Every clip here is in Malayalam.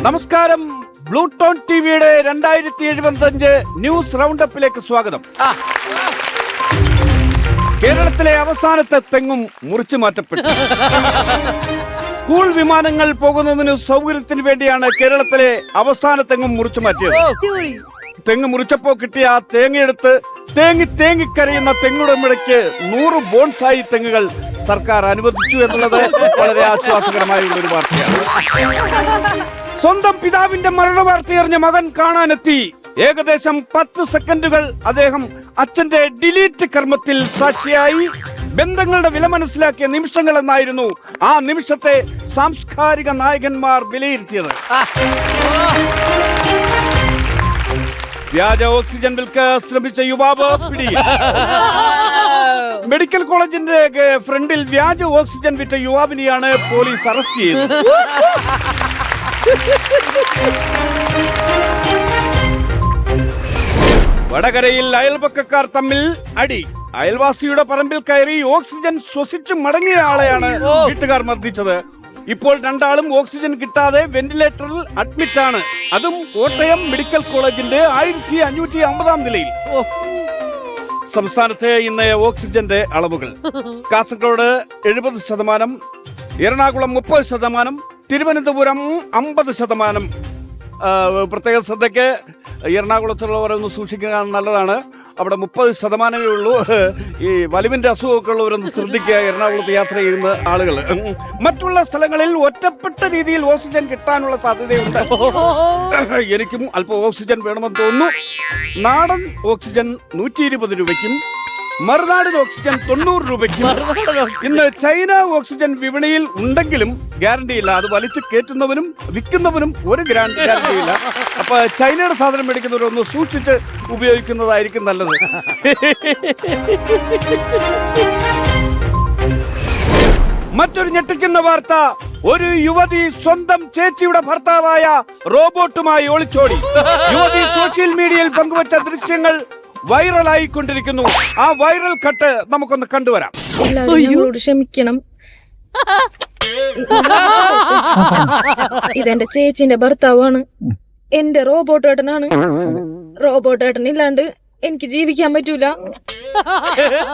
നമസ്കാരം. ബ്ലൂടോൺ ടിവിയുടെ 2075 ന്യൂസ് റൗണ്ടപ്പിലേക്ക് സ്വാഗതം. കേരളത്തിലെ അവസാനത്തെ തെങ്ങും മുറിച്ചു മാറ്റപ്പെട്ടു. സ്കൂൾ വിമാനങ്ങൾ പോകുന്നതിന് സൗകര്യത്തിന് വേണ്ടിയാണ് കേരളത്തിലെ അവസാന തെങ്ങും മുറിച്ചു മാറ്റിയത്. തെങ്ങ് മുറിച്ചപ്പോ കിട്ടിയ ആ തേങ്ങയെടുത്ത് തേങ്ങി കരയുന്ന തെങ്ങുടമയ്ക്ക് 100 ബോൺസായി തെങ്ങുകൾ സർക്കാർ അനുവദിച്ചു എന്നുള്ളത് വളരെ ആശ്വാസകരമായുള്ള ഒരു വാർത്തയാണ്. സ്വന്തം പിതാവിന്റെ മരണ വാർത്തയറിഞ്ഞ മകൻ കാണാനെത്തി. ഏകദേശം 10 സെക്കൻഡുകൾ അദ്ദേഹം അച്ഛന്റെ ഡിലീറ്റ് കർമ്മത്തിൽ സാക്ഷിയായി. ബന്ധങ്ങളുടെ വില മനസ്സിലാക്കിയ നിമിഷങ്ങൾ എന്നായിരുന്നു ആ നിമിഷത്തെ സാംസ്കാരിക നായകന്മാർ വിലയിരുത്തിയത്. വ്യാജ ഓക്സിജൻ വിൽക്കാൻ ശ്രമിച്ച യുവാവ് പിടിയിൽ. മെഡിക്കൽ കോളേജിന്റെ ഫ്രണ്ടിൽ വ്യാജ ഓക്സിജൻ വിറ്റ യുവാവിനെയാണ് പോലീസ് അറസ്റ്റ് ചെയ്തത്. വടകരയിൽ അയൽപക്കക്കാർ തമ്മിൽ അടി. അയൽവാസിയുടെ പറമ്പിൽ കയറി ഓക്സിജൻ ശ്വസിച്ചു മടങ്ങിയ ആളെയാണ് വീട്ടുകാർ മർദ്ദിച്ചത്. ഇപ്പോൾ 2 ആളും ഓക്സിജൻ കിട്ടാതെ വെന്റിലേറ്ററിൽ അഡ്മിറ്റാണ്. അതും കോട്ടയം മെഡിക്കൽ കോളേജിന്റെ 1550 നിലയിൽ. സംസ്ഥാനത്തെ ഇന്ന് ഓക്സിജന്റെ അളവുകൾ: കാസർഗോഡ് 70%, എറണാകുളം 30%, തിരുവനന്തപുരം 50%. പ്രത്യേക ശ്രദ്ധയ്ക്ക് എറണാകുളത്തുള്ളവരൊന്ന് സൂക്ഷിക്കുക നല്ലതാണ്. അവിടെ 30% ഉള്ളൂ. ഈ വലിവിന്റെ അസുഖമൊക്കെ ഉള്ളവരൊന്ന് ശ്രദ്ധിക്കുക, എറണാകുളത്ത് യാത്ര ചെയ്യുന്ന ആളുകൾ. മറ്റുള്ള സ്ഥലങ്ങളിൽ ഒറ്റപ്പെട്ട രീതിയിൽ ഓക്സിജൻ കിട്ടാനുള്ള സാധ്യതയുണ്ട്. എനിക്കും അല്പം ഓക്സിജൻ വേണമെന്ന് തോന്നുന്നു. നാടൻ ഓക്സിജൻ 120 രൂപയ്ക്കും മറുനാടൻ ഓക്സിജൻ 90 രൂപയ്ക്കും. ഇന്ന് ചൈന ഓക്സിജൻ വിപണിയിൽ ഉണ്ടെങ്കിലും ഗ്യാരണ്ടിയില്ല. അത് വലിച്ചു കയറ്റുന്നവനും വിൽക്കുന്നവനും ഒരു ഗ്യാരണ്ടിയില്ല. അപ്പൊ ചൈനയുടെ സാധനം മേടിക്കുന്നവരൊന്ന് സൂക്ഷിച്ച് ഉപയോഗിക്കുന്നതായിരിക്കും നല്ലത്. മറ്റൊരു ഞെട്ടിക്കുന്ന വാർത്ത: ഒരു യുവതി സ്വന്തം ചേച്ചിയുടെ ഭർത്താവായ റോബോട്ടുമായി ഒളിച്ചോടി. യുവതി സോഷ്യൽ മീഡിയയിൽ പങ്കുവച്ച ദൃശ്യങ്ങൾ വൈറലായിക്കൊണ്ടിരിക്കുന്നു. ആ വൈറൽ കട്ട് നമുക്കൊന്ന് കണ്ടുവരാം. ക്ഷമിക്കണം, ഇതെന്റെ ചേച്ചിന്റെ ഭർത്താവാണ്. എന്റെ റോബോട്ടേട്ടനാണ്. റോബോട്ടേട്ടൻ ഇല്ലാണ്ട് എനിക്ക് ജീവിക്കാൻ പറ്റൂല.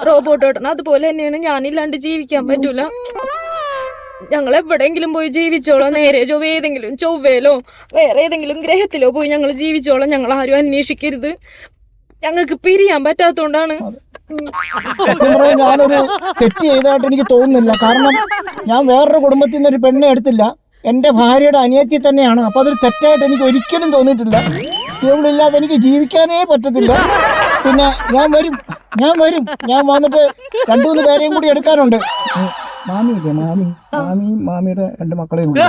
റോബോട്ടേട്ടൻ അതുപോലെ തന്നെയാണ്, ഞാനില്ലാണ്ട് ജീവിക്കാൻ പറ്റൂല. ഞങ്ങൾ എവിടെയെങ്കിലും പോയി ജീവിച്ചോളാം. നേരെ ഏതെങ്കിലും ചൊവ്വയിലോ വേറെ ഏതെങ്കിലും ഗ്രഹത്തിലോ പോയി ഞങ്ങൾ ജീവിച്ചോളാം. ഞങ്ങൾ ആരും അന്വേഷിക്കരുത്. ഞങ്ങൾക്ക് പിരിയാൻ പറ്റാത്തോണ്ടാണ്. ഞാനൊരു തെറ്റ് ചെയ്തതായിട്ട് എനിക്ക് തോന്നുന്നില്ല. കാരണം ഞാൻ വേറൊരു കുടുംബത്തിൽ നിന്ന് ഒരു പെണ്ണെ എടുത്തില്ല. എന്റെ ഭാര്യയുടെ അനിയത്തി തന്നെയാണ്. അപ്പൊ അതൊരു തെറ്റായിട്ട് എനിക്ക് ഒരിക്കലും തോന്നിയിട്ടില്ല. ഇവളില്ലാതെ എനിക്ക് ജീവിക്കാനേ പറ്റത്തില്ല. പിന്നെ ഞാൻ വന്നിട്ട് 2-3 പേരെയും കൂടി എടുക്കാനുണ്ട്. മാമിയില്ലേ, മാമിയുടെ 2 മക്കളെയും കൂടി.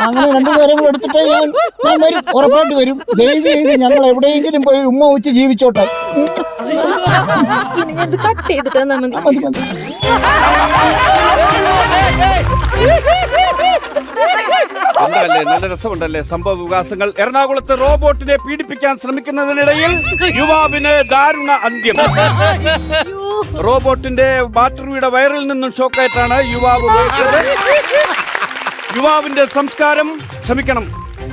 അങ്ങനെ 2 പേരെയും കൂടി എടുത്തിട്ട് ഞാൻ വരും, ഉറപ്പായിട്ട് വരും. ദയവ് ചെയ്ത് ഞങ്ങൾ എവിടെയെങ്കിലും പോയി ഉമ്മ വെച്ച് ജീവിച്ചോട്ടെ. കട്ട് ചെയ്തിട്ട് എന്താല്ലേ, നല്ല രസമുണ്ടല്ലേ സംഭവ വികാസങ്ങൾ. എറണാകുളത്ത് റോബോട്ടിനെ പീഡിപ്പിക്കാൻ ശ്രമിക്കുന്നതിനിടയിൽ യുവാവിന് ദാരുണ അന്ത്യം. റോബോട്ടിന്റെ ബാറ്ററിയുടെ വയറിൽ നിന്നും ഷോക്കായിട്ടാണ് യുവാവ് മരിച്ചത്. യുവാവിന്റെ സംസ്കാരം, ക്ഷമിക്കണം,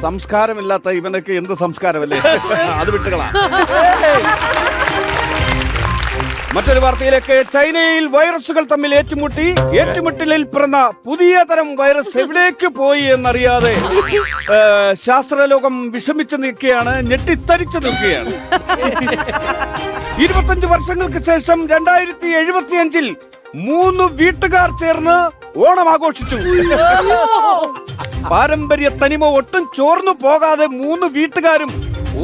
സംസ്കാരമില്ലാത്ത ഇവനൊക്കെ എന്ത് സംസ്കാരമല്ലേ, അത് വിട്ടുകളാ. മറ്റൊരു വാർത്തയിലേക്ക്: ചൈനയിൽ വൈറസുകൾ തമ്മിൽ ഏറ്റുമുട്ടലിൽ പിറന്ന പുതിയ തരം വൈറസ് എവിടേക്ക് പോയി എന്നറിയാതെ ശാസ്ത്രലോകം വിഷമിച്ചു നിൽക്കുകയാണ്, ഞെട്ടിത്തരിച്ചു നിൽക്കുകയാണ്. 25 വർഷങ്ങൾക്ക് ശേഷം 2075 3 വീട്ടുകാർ ചേർന്ന് ഓണം ആഘോഷിച്ചു. പാരമ്പര്യ തനിമ ഒട്ടും ചോർന്നു പോകാതെ 3 വീട്ടുകാരും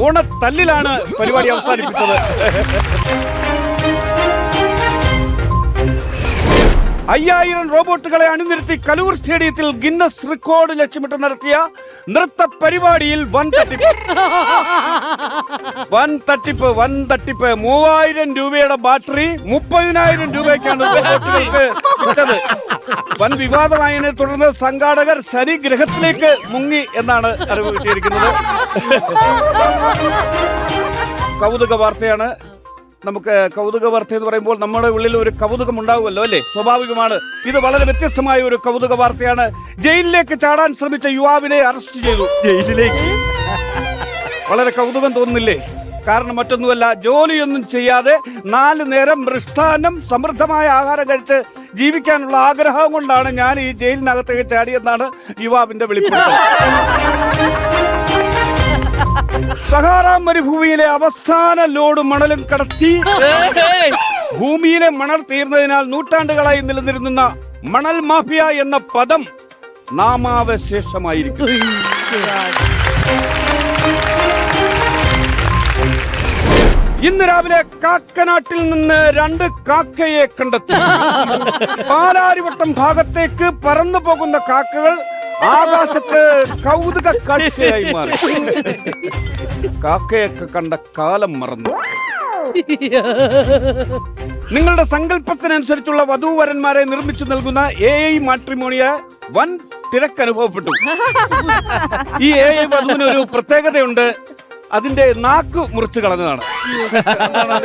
ഓണത്തല്ലിലാണ് പരിപാടി അവസാനിപ്പിച്ചത്. 5000 റോബോട്ടുകളെ അണിനിരത്തി കലൂർ സ്റ്റേഡിയത്തിൽ ഗിന്നസ് റെക്കോർഡ് ലക്ഷ്യമിട്ട് നടത്തിയ നൃത്ത പരിപാടിയിൽ വൻ തട്ടിപ്പ്. 3000 രൂപയുടെ ബാറ്ററി 30,000 രൂപയ്ക്കാണ് റോബോട്ടുകൾക്ക് വിറ്റത്. വൻ വിവാദമായതിനെ തുടർന്ന് സംഘാടകർ ശനിഗ്രഹത്തിലേക്ക് മുങ്ങി എന്നാണ് അറിവ് കിട്ടിയിരിക്കുന്നത്. കൗതുക വാർത്തയാണ്. നമുക്ക് കൗതുക വാർത്ത എന്ന് പറയുമ്പോൾ നമ്മുടെ ഉള്ളിൽ ഒരു കൗതുകം ഉണ്ടാവുമല്ലോ അല്ലേ? സ്വാഭാവികമാണ്. ഇത് വളരെ വ്യത്യസ്തമായ ഒരു കൗതുക വാർത്തയാണ്. ജയിലിലേക്ക് ചാടാൻ ശ്രമിച്ച യുവാവിനെ അറസ്റ്റ് ചെയ്തു. ജയിലിലേക്ക് വളരെ കൗതുകം തോന്നുന്നില്ലേ? കാരണം മറ്റൊന്നുമല്ല, ജോലിയൊന്നും ചെയ്യാതെ 4 നേരം മൃഷ്ടാന്നം സമൃദ്ധമായ ആഹാരം കഴിച്ച് ജീവിക്കാനുള്ള ആഗ്രഹം കൊണ്ടാണ് ഞാൻ ഈ ജയിലിനകത്തേക്ക് ചാടിയെന്നാണ് യുവാവിന്റെ വെളിപ്പെടുത്തൽ. സഹാറ മരുഭൂമിയിലെ അവസാന ലോഡ് മണലും കടത്തി ഭൂമിയിലെ മണൽ തീർന്നതിനാൽ നൂറ്റാണ്ടുകളായി നിലനിരുന്ന മണൽ മാഫിയ എന്ന പദം നാമാവശേഷമായിരിക്കും. ഇന്ന് രാവിലെ കാക്കനാട്ടിൽ നിന്ന് 2 കാക്കയെ കണ്ടെത്തി. പാലാരിവട്ടം ഭാഗത്തേക്ക് പറന്നു പോകുന്ന കാക്കകൾ ആകാശത്ത് കൗതുക കാഴ്ചയായി മാറി. കാക്കയൊക്കെ കണ്ട കാലം മറന്നു. നിങ്ങളുടെ സങ്കല്പത്തിനനുസരിച്ചുള്ള വധൂവരന്മാരെ നിർമ്മിച്ചു നൽകുന്ന AI മാട്രിമോണിയ വൻ തിരക്കനുഭവപ്പെട്ടു. ഈ AI വധുവിന് ഒരു പ്രത്യേകതയുണ്ട്. അതിന്റെ നാക്ക് മുറിച്ചു കളഞ്ഞതാണ്.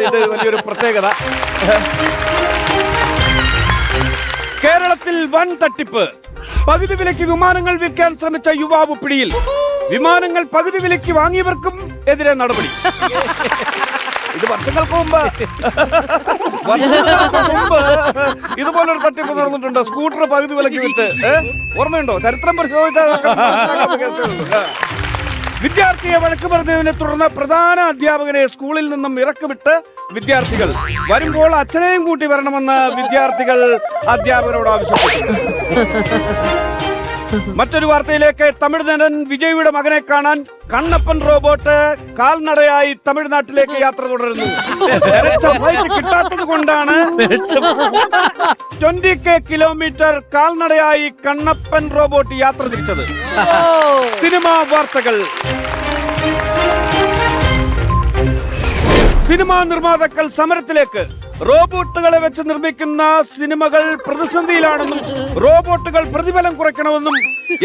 ഇത് വലിയൊരു പ്രത്യേകത. കേരളത്തിൽ വൻ തട്ടിപ്പ്. പകുതി വിലയ്ക്ക് വിമാനങ്ങൾ വിൽക്കാൻ ശ്രമിച്ച യുവാവ് പിടിയിൽ. വിമാനങ്ങൾ പകുതി വിലയ്ക്ക് വാങ്ങിയവർക്കും എതിരെ നടപടി. ഇത് വർഷങ്ങൾക്ക് മുമ്പ് ഇതുപോലൊരു തട്ടിപ്പ് നടന്നിട്ടുണ്ട്. സ്കൂട്ടർ പകുതി വിലയ്ക്ക് വിറ്റ്. ഓർമ്മയുണ്ടോ? ചരിത്രം പരിശോധിച്ചാൽ വിദ്യാർത്ഥിയെ വഴക്ക് പറഞ്ഞതിനെ തുടർന്ന് പ്രധാന അധ്യാപകനെ സ്കൂളിൽ നിന്നും ഇറക്കിവിട്ട് വിദ്യാർത്ഥികൾ. വരുമ്പോൾ അച്ഛനെയും കൂട്ടി വരണമെന്ന് വിദ്യാർത്ഥികൾ അധ്യാപകരോട് ആവശ്യപ്പെട്ടു. മറ്റൊരു വാർത്തയിലേക്ക്. തമിഴ് നടൻ വിജയുടെ മകനെ കാണാൻ കണ്ണപ്പൻ റോബോട്ട് കാൽനടയായി തമിഴ്നാട്ടിലേക്ക് യാത്ര തുടരുന്നു. ഫ്ലൈറ്റ് കിട്ടാത്തത് കൊണ്ടാണ് 20K കിലോമീറ്റർ കാൽനടയായി കണ്ണപ്പൻ റോബോട്ട് യാത്ര തിരിച്ചത്. സിനിമാ വാർത്തകൾ. സിനിമാ നിർമ്മാതാക്കൾ സമരത്തിലേക്ക്. റോബോട്ടുകളെ വെച്ച് നിർമ്മിക്കുന്ന സിനിമകൾ പ്രതിസന്ധിയിലാണെന്നും റോബോട്ടുകൾ പ്രതിഫലം കുറയ്ക്കണമെന്നും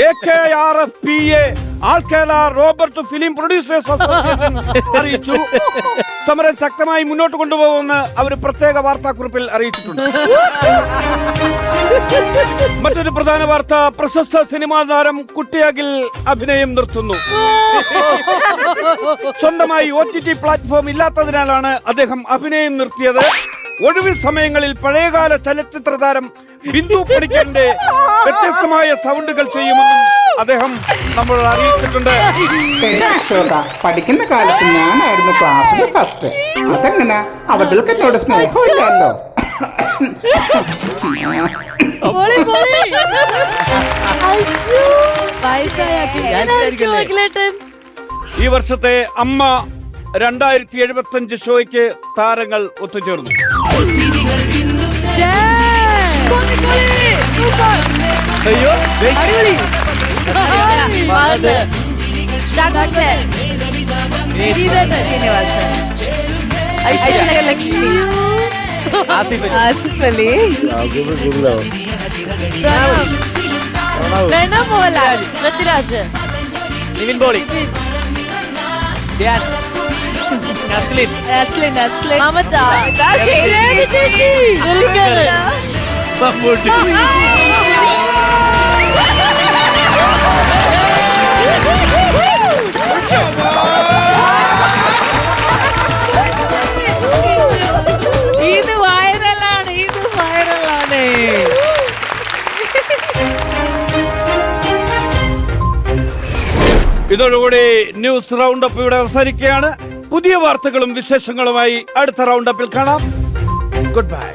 AKRFPA all Kerala robot film producers association അറിയിച്ചു. സമരം ശക്തമായി മുന്നോട്ട് കൊണ്ടുപോകുമെന്ന് അവർ പ്രത്യേക വാർത്താക്കുറിപ്പിൽ അറിയിച്ചിട്ടുണ്ട്. മറ്റൊരു പ്രധാന വാർത്ത. പ്രശസ്ത സിനിമാ താരം കുട്ടിയാകിൽ അഭിനയം നിർത്തുന്നു. സ്വന്തമായി OTT പ്ലാറ്റ്ഫോം ഇല്ലാത്തതിനാലാണ് അദ്ദേഹം അഭിനയം നിർത്തിയത്. ഒഴിവിൽ സമയങ്ങളിൽ പഴയകാല ചലച്ചിത്ര താരം ബിന്ദു പണിക്കറിന്റെ വ്യത്യസ്തമായ സൗണ്ടുകൾ ചെയ്യുമെന്നും അദ്ദേഹം നമ്മൾ അറിയിച്ചിട്ടുണ്ട്. പഠിക്കുന്ന കാലത്ത് ഞാനായിരുന്നു ക്ലാസ്സിൽ ഫസ്റ്റ്. അതെങ്ങനെ അവർക്ക് എന്നോട് സ്നേഹമില്ലല്ലോ. ഈ വർഷത്തെ അമ്മ 2075 ഷോയ്ക്ക് താരങ്ങൾ ഒത്തുചേർന്നു. ലക്ഷ്മി, ആസിഫ് അലി, പ്രണവ് മോഹൻലാൽ, പൃഥ്വിരാജ്, നിവിൻ പോളി, നസ്ലിൻ, മമത, ദുൽഖർ, മമ്മൂട്ടി. ഇത് വൈറലാണ്, ഇത് വൈറലാണ്. ഇതോടുകൂടി ന്യൂസ് റൗണ്ട് അപ്പ് ഇവിടെ അവസാനിക്കുകയാണ്. പുതിയ വാർത്തകളും വിശേഷങ്ങളുമായി അടുത്ത റൗണ്ട് അപ്പിൽ കാണാം. Good bye.